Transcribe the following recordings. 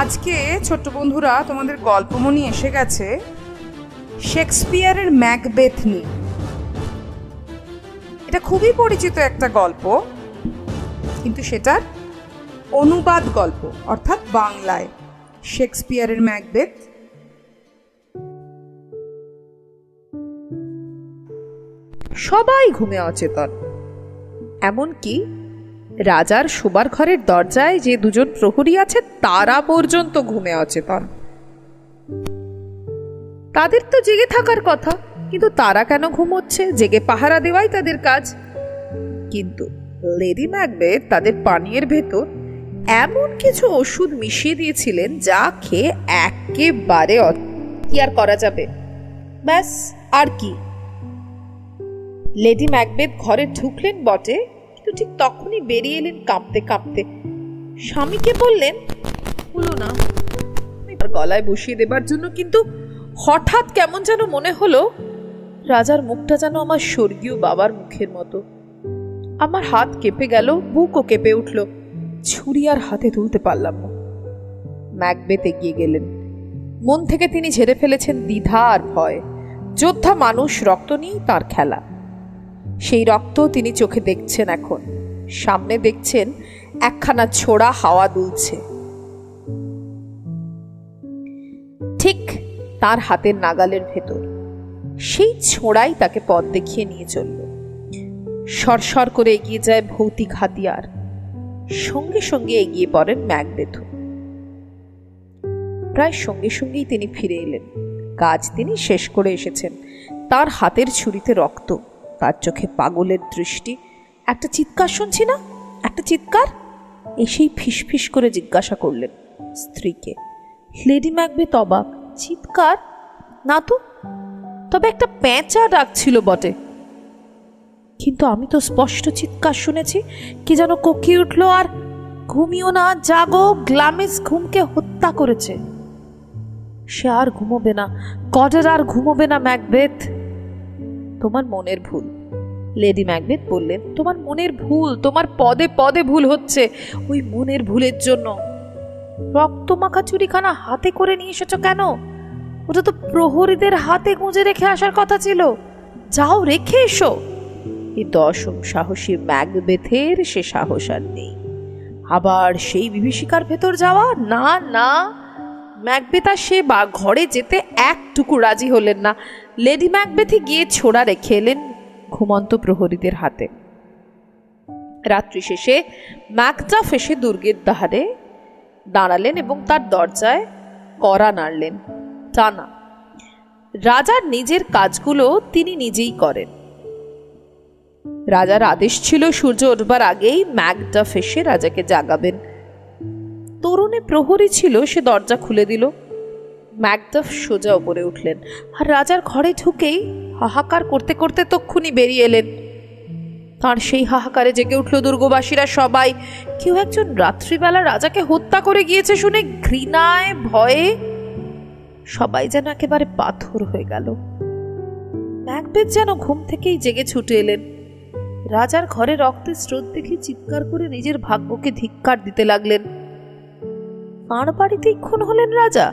আজকে ছোট্ট বন্ধুরা তোমাদের গল্পমনি এসে গেছে শেক্সপিয়ারের ম্যাকবেথ নিয়ে। এটা খুবই পরিচিত একটা গল্প, কিন্তু সেটার অনুবাদ গল্প, অর্থাৎ বাংলায় শেক্সপিয়ারের ম্যাকবেথ। সবাই ঘুমে অচেতন, এমনকি রাজার শোবার ঘরের দরজায় যে দুজন প্রহরী আছে তারা পর্যন্ত ঘুমে অচেতন। তাদের তো জেগে থাকার কথা, কিন্তু তারা কেন ঘুমোচ্ছে? জেগে পাহারা দেওয়াই তাদের কাজ। কিন্তু লেডি ম্যাকবেথ তাদের পানীয়ের ভেতর এমন কিছু ওষুধ মিশিয়ে দিয়েছিলেন যা খেয়ে একেবারে কি আর করা যাবে। ব্যাস, আর কি। লেডি ম্যাকবেথ ঘরে ঢুকলেন বটে, কিন্তু ঠিক তখনই বেরিয়ে এলেন কাঁপতে কাঁপতে। স্বামীকে বললেন, হলো না, গলায় বসিয়ে দেবার জন্য, কিন্তু হঠাৎ কেমন যেন মনে হলো রাজার মুখটা যেন আমার স্বর্গীয় বাবার মুখের মতো। আমার হাত কেঁপে গেল, বুকও কেঁপে উঠল, ছুরি আর হাতে তুলতে পারলাম না। ম্যাকবেথ এগিয়ে গেলেন। মন থেকে তিনি ঝেড়ে ফেলেছেন দ্বিধা আর ভয়। যোদ্ধা মানুষ, রক্ত নিয়েই তার খেলা। সেই রক্ত তিনি চোখে দেখছেন এখন। সামনে দেখছেন একখানা ছোড়া হাওয়া দুলছে, ঠিক তার হাতের নাগালের ভেতর। সেই ছোড়াই তাকে পথ দেখিয়ে নিয়ে চলল। সরসর করে এগিয়ে যায় ভৌতিক হাতিয়ার। সঙ্গে সঙ্গে এগিয়ে পড়েন ম্যাকবেথ। প্রায় সঙ্গে সঙ্গেই তিনি ফিরে এলেন। কাজ তিনি শেষ করে এসেছেন। তার হাতের ছুরিতে রক্ত, তার চোখে পাগলের দৃষ্টি। একটা চিৎকার শুনছি না, একটা চিৎকার। এসেই ফিসফিস করে জিজ্ঞাসা করলেন স্ত্রীকে। লেডি ম্যাকবেথ অবাক। চিৎকার না তো, তবে একটা পেঁচা ডাকছিল বটে। কিন্তু আমি তো স্পষ্ট চিৎকার শুনেছি। কি যেন কোকিয়ে উঠল, আর ঘুমিও না, জাগো, গ্ল্যামিস ঘুমকে হত্যা করেছে। সে আর ঘুমোবে না, গডের আর ঘুমোবে না ম্যাকবেথ। তোমার মনের ভুল, লেডি ম্যাকবেথ বললেন। তোমার মনের ভুল, তোমার পদে পদে ভুল হচ্ছে। ওই মনের ভুলের জন্য রক্তমাখা চুরিখানা হাতে করে নিয়ে এসেছো কেন? ওটা তো প্রহরীদের হাতে গুঁজে রেখে আসার কথা ছিল। যাও, রেখে এসো। এই দশম সাহসী ম্যাকবেথের সে সাহস আর নেই। আবার সেই বিভীষিকার ভেতর যাওয়া? না না, ম্যাকবেথ আর সে ঘরে যেতে একটুকু রাজি হলেন না। লেডি ম্যাকবেথই গিয়ে ছোড়া রেখে এলেন ঘুমন্ত প্রহরীদের হাতে। রাত্রি শেষে ম্যাকডাফ এসে দুর্গের দ্বারে দাঁড়ালেন এবং তার দরজায় কড়া নাড়লেন টানা। রাজার নিজের কাজগুলো তিনি নিজেই করেন। রাজার আদেশ ছিল সূর্য ওঠবার আগেই ম্যাকডাফ এসে রাজাকে জাগাবেন। তরুণে প্রহরী ছিল, সে দরজা খুলে দিল। ম্যাকডাফ সোজা উপরে উঠলেন, আর রাজার ঘরে ঢুকেই হাহাকার করতে করতে তক্ষুনি বেরিয়ে এলেন। তার সেই হাহাকারে জেগে উঠল দুর্গবাসীরা সবাই। কেউ একজন রাত্রিবেলা রাজাকে হত্যা করে গিয়েছে শুনে ঘৃণায় ভয়ে সবাই যেন একেবারে পাথর হয়ে গেল। ম্যাকবেথ যেন ঘুম থেকেই জেগে ছুটে এলেন। রাজার ঘরে রক্তের স্রোত দেখে চিৎকার করে নিজের ভাগ্যকে ধিক্কার দিতে লাগলেন। তাঁর বাড়িতেই খুন হলেন রাজা।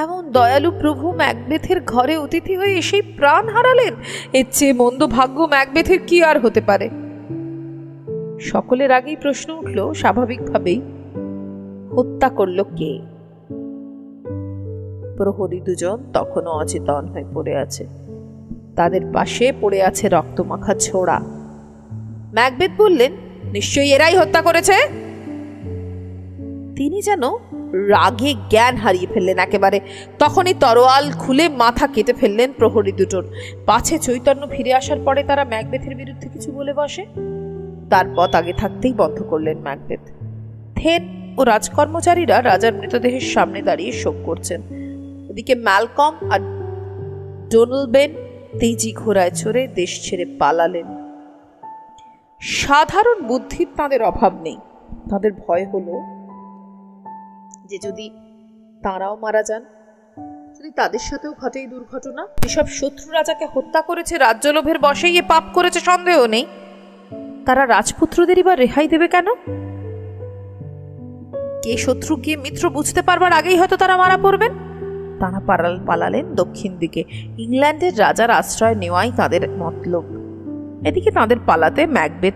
এমন দয়ালু প্রভু ম্যাকবেথের ঘরে অতিথি হয়ে এসেই প্রাণ হারালেন। এর চেয়ে মন্দ ভাগ্য ম্যাকবেথের কি আর হতে পারে? সকলের আগেই প্রশ্ন উঠল স্বাভাবিকভাবেই, হত্যা করল কে? প্রহরী দুজন তখনও অচেতন হয়ে পড়ে আছে। তাদের পাশে পড়ে আছে রক্তমাখা ছোড়া। ম্যাকবেথ বললেন, নিশ্চয়ই এরাই হত্যা করেছে। তিনি যেন রাগে জ্ঞান হারিয়ে ফেললেন একেবারে। তখনই তরোয়াল খুলে মাথা কেটে ফেললেন প্রহরী দুটোর, পাছে চৈতন্য ফিরে আসার পরে তারা ম্যাকবেথের বিরুদ্ধে কিছু বলে বসে। তার পথ আগে থাকতেই বন্ধ করলেন ম্যাকবেথ। থেন ও রাজকর্মচারীরা রাজার মৃতদেহের সামনে দাঁড়িয়ে শোক করছেন। ওদিকে ম্যালকম আর ডোনালবেন তেজি ঘোড়ায় চড়ে দেশ ছেড়ে পালালেন। সাধারণ বুদ্ধির তাদের অভাব নেই। তাদের ভয় হলো যে যদি তারাও মারা যান, যদি তাদের সাথেও ঘটে এই দুর্ঘটনা। যেসব শত্রু রাজাকে হত্যা করেছে রাজ্যলোভের বশেই এ পাপ করেছে সন্দেহ নেই, তারা রাজপুত্রদেরই বা রেহাই দেবে কেন? কে শত্রু কে মিত্র বুঝতে পারবার আগেই হয়তো তারা মারা পড়বেন। তারা পালালেন দক্ষিণ দিকে। ইংল্যান্ডের রাজার আশ্রয় নেওয়াই তাদের মতলব। এদিকে তাদের পালাতে ম্যাকবেথ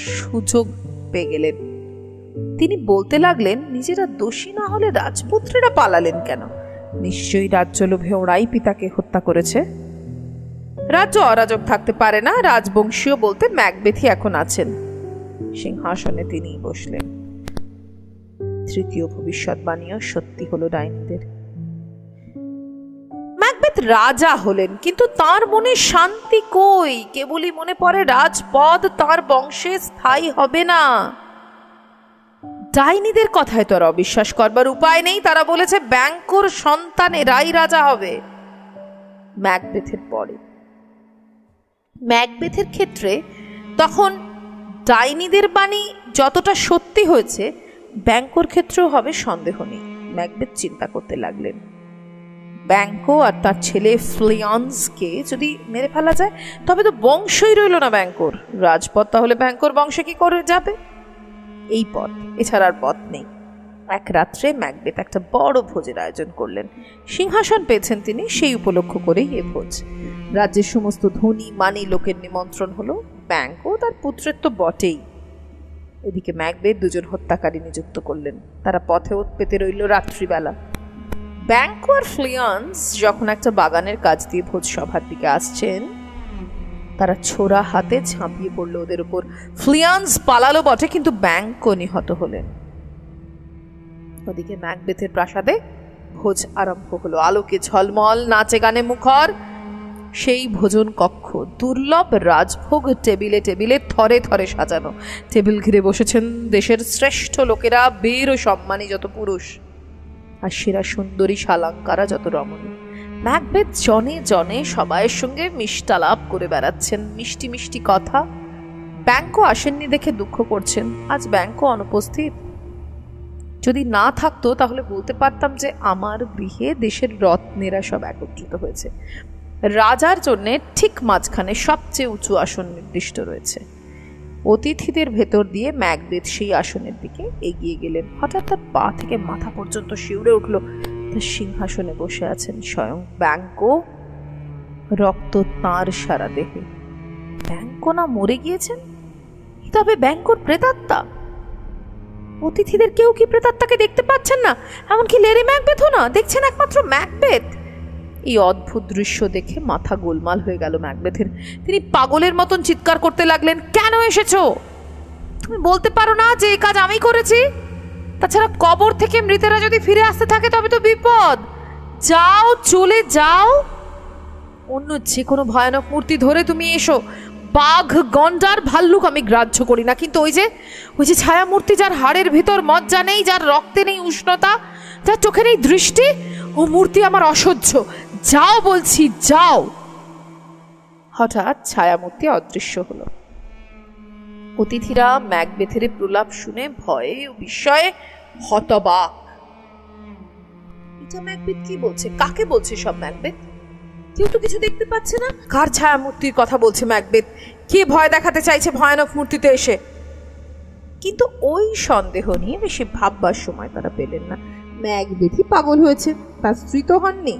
সুযোগ পেয়ে গেলেন। তিনি বলতে লাগলেন, নিজেরা দোষী না হলে রাজপুত্রেরা পালালেন কেন? নিশ্চয়ই রাজ্যলোভে ওরাই পিতাকে হত্যা করেছে। রাজ্য অরাজক থাকতে পারে না, রাজবংশীয় বলতে ম্যাকবেথই এখন আছেন। সিংহাসনে তিনি বসলেন। তৃতীয় ভবিষ্যৎবাণীও সত্যি হলো ডাইনিদের। ম্যাকবেথ রাজা হলেন, কিন্তু তার মনে শান্তি কই? কেবলই মনে পড়ে রাজপদ তার বংশে স্থায়ী হবে না। ডাইনিদের কথায় তো আর অবিশ্বাস করবার উপায় নেই। তারা বলেছে ব্যাংকোর সন্তানেরাই রাজা হবে। ম্যাকবেথের পরে ম্যাকবেথের ক্ষেত্রে তখন ডাইনিদের বাণী যতটা সত্যি হয়েছে, ব্যাংকোর ক্ষেত্রেও হবে সন্দেহ নেই। ম্যাকবেথ চিন্তা করতে লাগলেন, ব্যাংকো আর তার ছেলে ফ্লিয়ান্সকে যদি মেরে ফেলা যায় তবে তো বংশই রইল না ব্যাংকোর। রাজপথ তাহলে ব্যাংকোর বংশে কি করে যাবে? এই পথ, এছাড়ার পথ নেই। এক রাত্রে ম্যাকবেথ একটা বড় ভোজের আয়োজন করলেন। সিংহাসন পেয়েছেন তিনি, সেই উপলক্ষ করেই এ ভোজ। রাজ্যের সমস্ত ধনী মানি লোকের নিমন্ত্রণ হলো। ব্যাংকো তার পুত্রের তো বটেই। এদিকে ম্যাকবেথ দুজন হত্যাকারী নিযুক্ত করলেন। তারা পথে পেতে রইল রাত্রিবেলা। ব্যাংকো আর ফ্লিয়ান্স যখন একটা বাগানের কাজ দিয়ে ভোজ সভার দিকে আসছেন, তারা ছোড়া হাতে ঝাঁপিয়ে পড়ল ওদের উপর। ফ্লিয়ান্স পালালো বটে, কিন্তু ব্যাংকো নিহত হলেন। ওদিকে ম্যাকবেথের প্রাসাদে ভোজ আরম্ভ হলো। আলোকে ঝলমল, নাচে গানে মুখর সেই ভোজন কক্ষ। দুর্লভ রাজভোগ টেবিলে টেবিলে থরে থরে সাজানো। টেবিল ঘিরে বসেছেন দেশের শ্রেষ্ঠ লোকেরা, বীর ও সম্মানী যত পুরুষ, আর সেরা সুন্দরী শালাঙ্কারা যত রমণী। ম্যাকবেথ জনে জনে সবাইয়ের সঙ্গে মিষ্টালাপ করে বেড়াচ্ছেন, মিষ্টি মিষ্টি কথা। ব্যাংকো আসেননি দেখে দুঃখ করছেন। আজ ব্যাংকো অনুপস্থিত। যদি না থাকতো তাহলে বলতে পারতাম যে আমার গৃহে দেশের রত্নেরা সব একত্রিত হয়েছে। রাজার জন্য ঠিক মাঝখানে সবচেয়ে উঁচু আসন নির্দিষ্ট রয়েছে। অতিথিদের ভেতর দিয়ে ম্যাকবেথ সেই আসনের দিকে এগিয়ে গেলেন। হঠাৎ তার পা থেকে মাথা পর্যন্ত শিউরে উঠল। তার সিংহাসনে বসে আছেন স্বয়ং ব্যাংকো, রক্ত তাঁর সারা দেহে। ব্যাংকো না মরে গিয়েছেন? তবে ব্যাংকোর প্রেতাত্মা? অতিথিদের কেউ কি প্রেতাত্মাকে দেখতে পাচ্ছেন না? এমনকি লেডি ম্যাকবেথও না, দেখছেন একমাত্র ম্যাকবেথ। এই অদ্ভুত দৃশ্য দেখে মাথা গোলমাল হয়ে গেল ম্যাকবেথের। তিনি পাগলের মতন চিৎকার করতে লাগলেন, কেন এসেছো? তুমি বলতে পারো না যে এই কাজ আমি করেছি? তাছাড়া কবর থেকে মৃতেরা যদি ফিরে আসতে থাকে তবে তো বিপদ। যাও, চলে যাও। অন্য যে কোনো ভয়ানক মূর্তি ধরে তুমি এসো। বাঘ, গন্ডার, ভাল্লুক আমি গ্রাহ্য করি না, কিন্তু ওই যে ছায়া মূর্তি, যার হাড়ের ভিতর মজ্জা নেই, যার রক্তে নেই উষ্ণতা, যার চোখে নেই দৃষ্টি, ও মূর্তি আমার অসহ্য। যাও বলছি, যাও। হঠাৎ ছায়ামূর্তি অদৃশ্য হলো। অতিথিরা ম্যাকবেথের প্রলাপ শুনে ভয়ে ও বিস্ময়ে হতবাক। এটা ম্যাকবেথ কি বলছে? কাকে বলছে সব ম্যাকবেথ? কেউ তো কিছু দেখতে পাচ্ছে না। কার ছায়ামূর্তির কথা বলছে ম্যাকবেথ? কে ভয় দেখাতে চাইছে ভয়ানক মূর্তিতে এসে? কিন্তু ওই সন্দেহ নিয়ে বেশি ভাববার সময় তারা পেলেন না। ম্যাকবেথই পাগল হয়েছে, তার স্ত্রী তো হননি।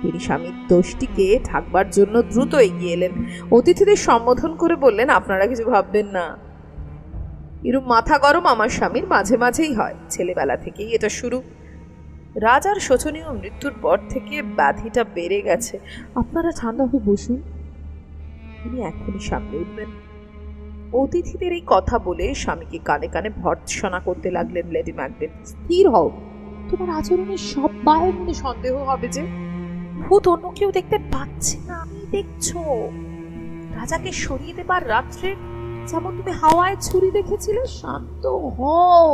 তিনি স্বামীর দোষটিকে ঢাকবার জন্য দ্রুত এগিয়ে এলেন। অতিথিদের সম্বোধন করে বললেন, আপনারা কিছু ভাববেন না। এরূপ মাথা গরম আমার স্বামীর মাঝে মাঝেই হয়, ছেলেবেলা থেকেই এটা শুরু। রাজার শোচনীয় মৃত্যুর পর থেকে ব্যাধিটা বেড়ে গেছে। আপনারা ঠান্ডা হয়ে বসুন, তিনি এখনই সামনে উঠবেন। অতিথিদের এই কথা বলে স্বামীকে কানে কানে ভর্ৎসনা করতে লাগলেন লেডি ম্যাকবেথ। স্থির হও, তোমার আচরণে সবাই মনে সন্দেহ হবে যে ভূত অন্য কেউ দেখতে পাচ্ছে না, আমি দেখছো। রাজাকে সরিয়ে দেবার রাত্রে যেমন তুমি হাওয়ায় ছুরি দেখেছিলে, শান্ত হও,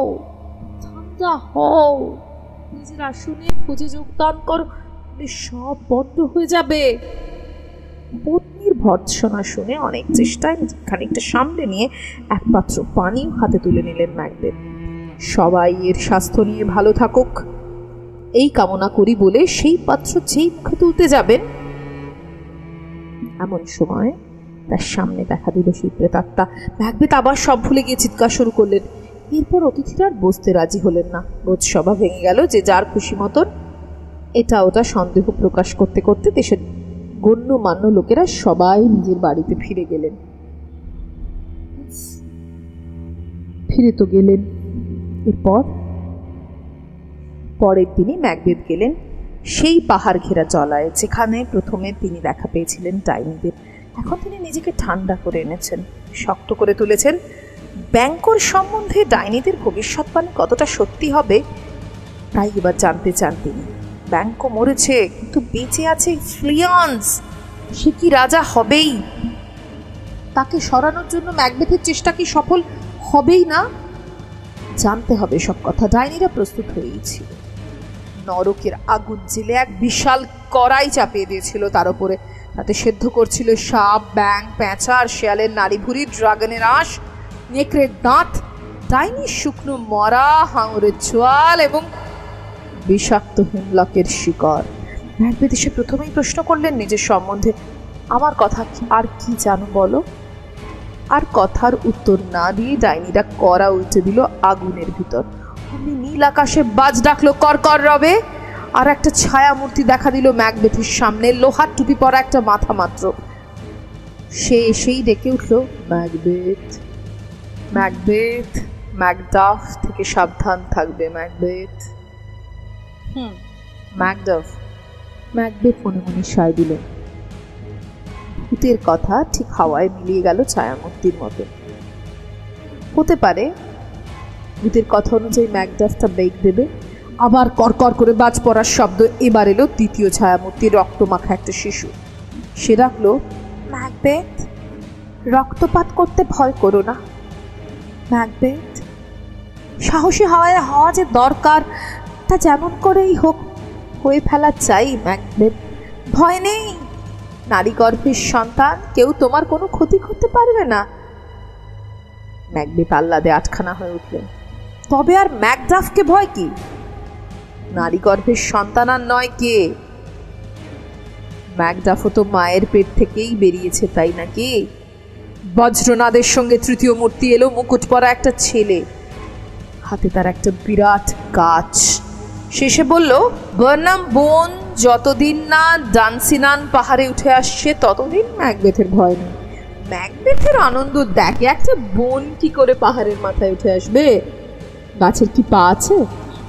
ঠান্ডা হও, নিজের আসনে খুঁজে যোগদান করো, সব বন্ধ হয়ে যাবে। পত্নীর ভর্ৎসনা শুনে অনেক চেষ্টায় খানিকটা সামলে নিয়ে এক পাত্র পানি হাতে তুলে নিলেন ম্যাকবেথ। সবাই এর স্বাস্থ্য নিয়ে ভালো থাকুক এই কামনা করি বলে সেই পাত্র যেই মুখে তুলতে যাবেন, এমন সময় তার সামনে দেখা দিল সেই প্রেতাত্মা। ম্যাকবেথ আবার সব ভুলে গিয়ে চিৎকার শুরু করলেন, এরপর অতিথিরা আর বসতে রাজি হলেন না। ভোজসভা ভেঙে গেল, যে যার খুশি মতন এটা ওটা সন্দেহ প্রকাশ করতে করতে দেশের গণ্যমান্য লোকেরা সবাই নিজের বাড়িতে ফিরে গেলেন। ফিরে তো গেলেন। এরপর পরের দিনই ম্যাকবেথ গেলেন সেই পাহাড় ঘেরা জলায় যেখানে প্রথমে তিনি দেখা পেয়েছিলেন ডাইনিদের। এখন তিনি নিজেকে ঠান্ডা করে এনেছেন, শক্ত করে তুলেছেন। ব্যাংকর সম্বন্ধে ডাইনিদের ভবিষ্যৎবাণী কতটা সত্যি হবে তাই এবার জানতে চান তিনি। ব্যাংকও মরেছে, কিন্তু বেঁচে আছে ফ্লিয়ান্স। সে কি রাজা হবেই? তাকে সরানোর জন্য ম্যাকবেথের চেষ্টা কি সফল হবেই না? জানতে হবে সব কথা। ডাইনিরা প্রস্তুত হয়েই ছিল। নরকের আগুন জেলে এক বিশাল কড়াই চাপিয়ে দিয়েছিল তার উপরে। তাতে সেদ্ধ করছিল সাপ, ব্যাঙ, পেঁচা আর শেয়ালের নাড়ি ভুড়ি, ড্রাগনের আঁশ, নেকড়ের দাঁত, ডাইনির শুকনো মরা, হাঙরের চোয়াল এবং বিষাক্ত হিমলকের শিকড়। ম্যাকবেথ এসে প্রথমেই প্রশ্ন করলেন নিজের সম্বন্ধে, আমার কথা আর কি জানো বলো? আর কথার উত্তর না দিয়ে ডাইনিরা কড়া উল্টে দিল আগুনের ভিতর। অমনি নীল আকাশে বাজ ডাকলো কর রবে, আর একটা ছায়া মূর্তি দেখা দিল ম্যাকবেথের সামনে, লোহার টুপি পরা একটা মাথা মাত্র। সে এসেই ডেকে উঠল, ম্যাকবেথ, ম্যাকবেথ, ম্যাকডাফ থেকে সাবধান থাকবে ম্যাকবেথ। ম্যাকডাফ। ম্যাকবেথ মনে মনে সায় দিল। ভূতের কথা ঠিক হাওয়ায় মিলিয়ে গেল ছায়ামূর্তির মতো। হতে পারে ভূতের কথা অনুযায়ী ম্যাকডাফটা বেগ দেবে। আবার করকর করে বাজ পড়ার শব্দ। এবার এলো দ্বিতীয় ছায়ামূর্তির, রক্তমাখা একটা শিশু। সে ডাকলো, ম্যাকবেথ, রক্তপাত করতে ভয় করো না ম্যাকবেথ। সাহসী হওয়া যে দরকার তা যেমন করেই হোক হয়ে ফেলা চাই ম্যাকবেথ। ভয় নেই, নারী গর্ভের সন্তান, কেউ তোমার কোনো ক্ষতি করতে পারবে না। ম্যাকবেথ আহ্লাদে আটখানা হয়ে উঠলেন। তবে আর ম্যাকডাফকে ভয় কি? নারী গর্ভের সন্তান আর নয় কে? ম্যাকডাফও তো মায়ের পেট থেকেই বেরিয়েছে, তাই নাকি? বজ্রনাদের সঙ্গে তৃতীয় মূর্তি এলো, মুকুট পরা একটা ছেলে, হাতে তার একটা বিরাট গাছ। শেষে বলল, বার্নাম বোন যতদিন না ডানসিনান পাহাড়ে উঠে আসছে ততদিন ম্যাকবেথের ভয় নেই। ম্যাকবেথের আনন্দ দেখে, একটা বোন কি করে পাহাড়ের মাথায় উঠে আসবে? গাছের কি পা আছে?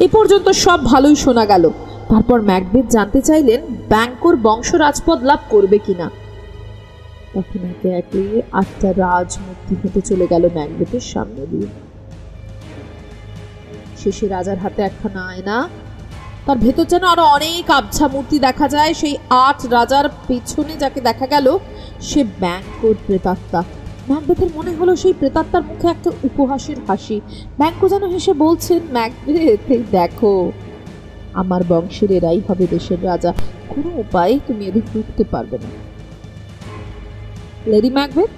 এ পর্যন্ত সব ভালোই শোনা গেল। তারপর ম্যাকবেথ জানতে চাইলেন ব্যাংকর বংশ রাজপদ লাভ করবে কিনা। তখন একে একে 8টা রাজমূর্তি হেঁটে চলে গেল ম্যাকবেথের সামনে দিয়ে। শেষে রাজার হাতে একখানা আয়না, তার ভেতর যেন আরো অনেক আবছা মূর্তি দেখা যায়। সেই 8 রাজার পেছনে যাকে দেখা গেল সে ব্যাংকর প্রেতাত্মা। ম্যাকবেথের মনে হলো সেই প্রেতাত্মার মুখে একটা উপহাসের হাসি। ব্যাংকো যেন হেসে বলছেন, ম্যাকবেথ, দেখো, আমার বংশের এরাই হবে দেশের রাজা, কোনো উপায়ে তুমি এদের রুখতে পারবে না। লেডি ম্যাকবেথ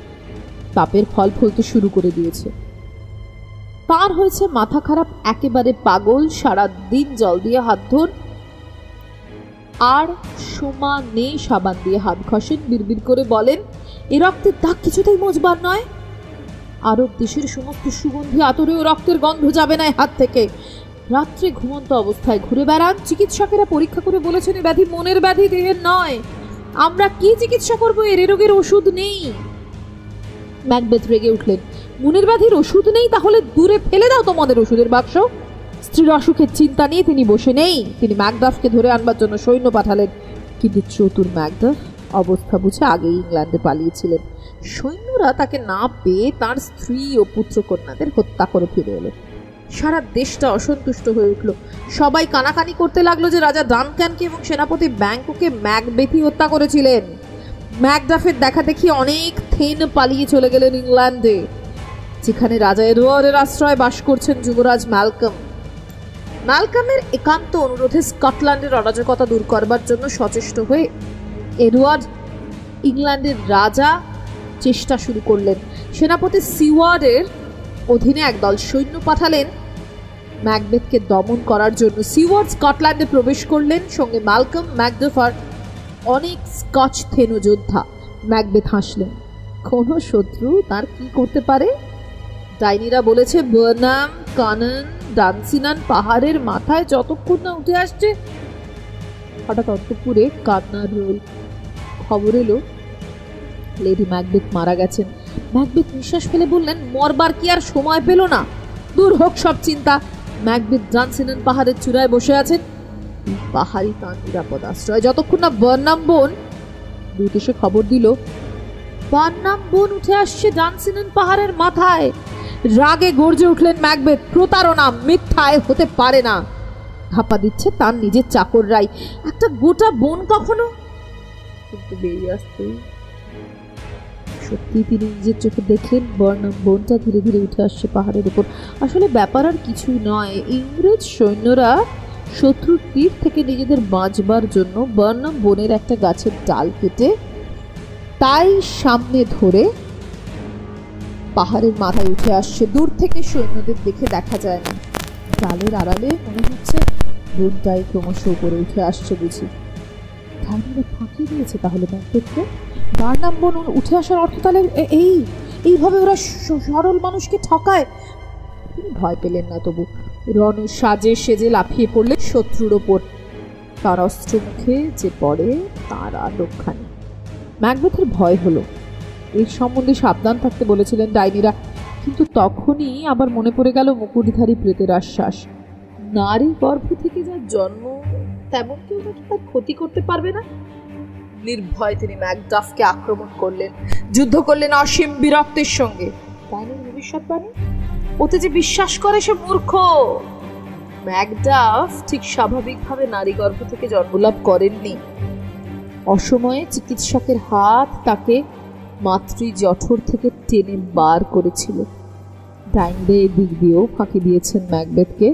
পাপের ফল ফলতে শুরু করে দিয়েছে। তার হয়েছে মাথা খারাপ, একেবারে পাগল, সারা দিন জল দিয়ে হাত ধোন আর সমানে সাবান দিয়ে হাত ঘষেন। বিড়বিড় করে বলেন, এ রক্তের দাগ কিছুতেই মুছবার নয়। আরব দেশের সমস্ত সুগন্ধি আতরেও রক্তের গন্ধ যাবে না হাত থেকে। রাত্রে ঘুমন্ত অবস্থায় ঘুরে বেড়ান। চিকিৎসকেরা পরীক্ষা করে বলেছেন এ ব্যাধি মনের ব্যাধি, দেহের নয়। আমরা কি চিকিৎসা করবো? এর রোগের ওষুধ নেই। ম্যাকবেথ রেগে উঠলেন, মনের ব্যাধির ওষুধ নেই? তাহলে দূরে ফেলে দাও তোমাদের ওষুধের বাক্স। স্ত্রীর অসুখের চিন্তা নিয়ে তিনি বসে নেই। তিনি ম্যাকডাফকে ধরে আনবার জন্য সৈন্য পাঠালেন। কিন্তু চতুর ম্যাকডাফ অবস্থা বুঝে আগেই ইংল্যান্ডে পালিয়েছিলেন। সৈন্যরা তাকে না পেয়ে তার স্ত্রী ও পুত্রকন্যাদের হত্যা করে ফিরে এলো। সারা দেশটা অসন্তুষ্ট হয়ে উঠল। সবাই কানাকানি করতে লাগলো যে রাজা ডানক্যানকে এবং সেনাপতি ব্যাংককে ম্যাকবেথই হত্যা করেছিলেন। ম্যাকডাফের দেখা দেখি অনেক থেন পালিয়ে চলে গেলেন ইংল্যান্ডে, যেখানে রাজা এডওয়ার্ডের আশ্রয় বাস করছেন যুবরাজ ম্যালকম। ম্যালকমের একান্ত অনুরোধে স্কটল্যান্ডের অরাজকতা দূর করবার জন্য সচেষ্ট হয়ে এডওয়ার্ড ইংল্যান্ডের রাজা চেষ্টা শুরু করলেন। সেনাপতি সিওয়ার্ডের অধীনে একদল সৈন্য পাঠালেন ম্যাকবেথকে দমন করার জন্য। সিওয়ার্ড স্কটল্যান্ডে প্রবেশ করলেন, সঙ্গে ম্যালকম, ম্যাকডাফ আর অনেক স্কচ থেনো যোদ্ধা। ম্যাকবেথ হাসলেন, কোনো শত্রু তার কি করতে পারে? ডাইনিরা বলেছে বার্নাম কানন ডানসিনান পাহাড়ের মাথায় যতক্ষণ না উঠে আসছে। হঠাৎ অন্তঃপুরে কান্নার রোল। খবর এলো লেডি ম্যাকবেথ মারা গেছেন। ম্যাকবেথ নিঃশ্বাস ফেলে বললেন, মরবার কি আর সময় পেল না? দূর হোক সব চিন্তা। ম্যাকবেথ ডানসিনান পাহাড়ের চূড়ায় বসে আছেন। পাহাড়ি তাঁর নিরাপদ আশ্রয়, যতক্ষণ না বার্নাম বোন দূত এসে খবর দিল বার্নাম বোন উঠে আসছে ডানসিনান পাহাড়ের মাথায়। রাগে গর্জে উঠলেন ম্যাকবেথ, প্রতারণা, মিথ্যায় হতে পারে না। ঘাপা দিচ্ছে তার নিজের চাকররাই। একটা গোটা বোন কখনো? কিন্তু বেরিয়ে আসতে সত্যি তিনি নিজের চোখে দেখলেন বার্নাম বোনটা ধীরে ধীরে উঠে আসছে পাহাড়ের উপর। আসলে ব্যাপার আর কিছুই নয়। ইংরেজ সৈন্যরা শত্রুর তীর থেকে নিজেদের বাঁচবার জন্য বার্নাম বনের একটা গাছের ডাল কেটে তাই সামনে ধরে পাহাড়ের মাথায় উঠে আসছে। দূর থেকে সৈন্যদের দেখে দেখা যায় না। ডালের আড়ালে মনে হচ্ছে বনটাই ক্রমশ উপরে উঠে আসছে বুঝি। ডাইনিরা ফাঁকি দিয়েছে তাহলে ম্যাকবেথকে। বার্নাম বন উঠে আসার অর্থ তাহলে এইভাবে ওরা সরল মানুষকে ঠকায়। তিনি ভয় পেলেন না তবু। রণ সাজে সেজে লাফিয়ে পড়লেন শত্রুর ওপর। তার অস্ত্র মুখে যে পড়ে তার আর রক্ষা নেই। ম্যাকবেথের ভয় হলো। এর সম্বন্ধে সাবধান থাকতে বলেছিলেন ডাইনিরা, কিন্তু তখনই আবার মনে পড়ে গেল মুকুটধারী প্রেতের আশ্বাস। নারী গর্ভ থেকে যার জন্ম তেমন কেউ নাকি তার ক্ষতি করতে পারবে না। নির্ভয় তিনি ম্যাকডাফকে আক্রমণ করলেন, যুদ্ধ করলেন অসীম বীরত্বের সঙ্গে। ডাইনির ভবিষ্যৎবাণী, ওতে যে বিশ্বাস করে সে মূর্খ। ম্যাকডাফ ঠিক স্বাভাবিকভাবে নারী গর্ভ থেকে জন্মলাভ করেননি। অসময়ে চিকিৎসকের হাত তাকে মাতৃ জঠর থেকে টেনে বার করেছিল। ডাইনিরা এদিক দিয়েও ফাঁকি দিয়েছেন ম্যাকবেথকে।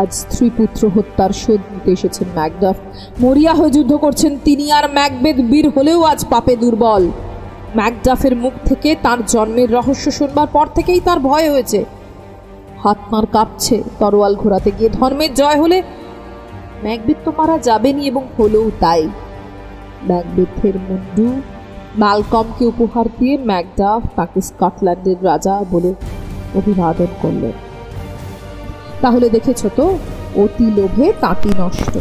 আজ স্ত্রী পুত্র হত্যার শোধ নিতে এসেছেন ম্যাকডাফ। মরিয়া হয়ে যুদ্ধ করছেন তিনি। আর ম্যাকবেথ বীর হলেও আজ পাপে দুর্বল। ম্যাকডাফের মুখ থেকে তার জন্মের রহস্য শুনবার পর থেকেই তার ভয় হয়েছে। হাত মার কাঁপছে তরোয়াল ঘোরাতে গিয়ে। ধর্মের জয় হলে ম্যাকবেথ তো মারা যাবেনি, এবং হলেও তাই। ম্যাকবেথের মুন্ডু ম্যালকমকে উপহার দিয়ে ম্যাকডাফ তাকে স্কটল্যান্ডের রাজা বলে অভিবাদন করলেন। তাহলে দেখেছ তো, অতি লোভে তাঁতি নষ্ট।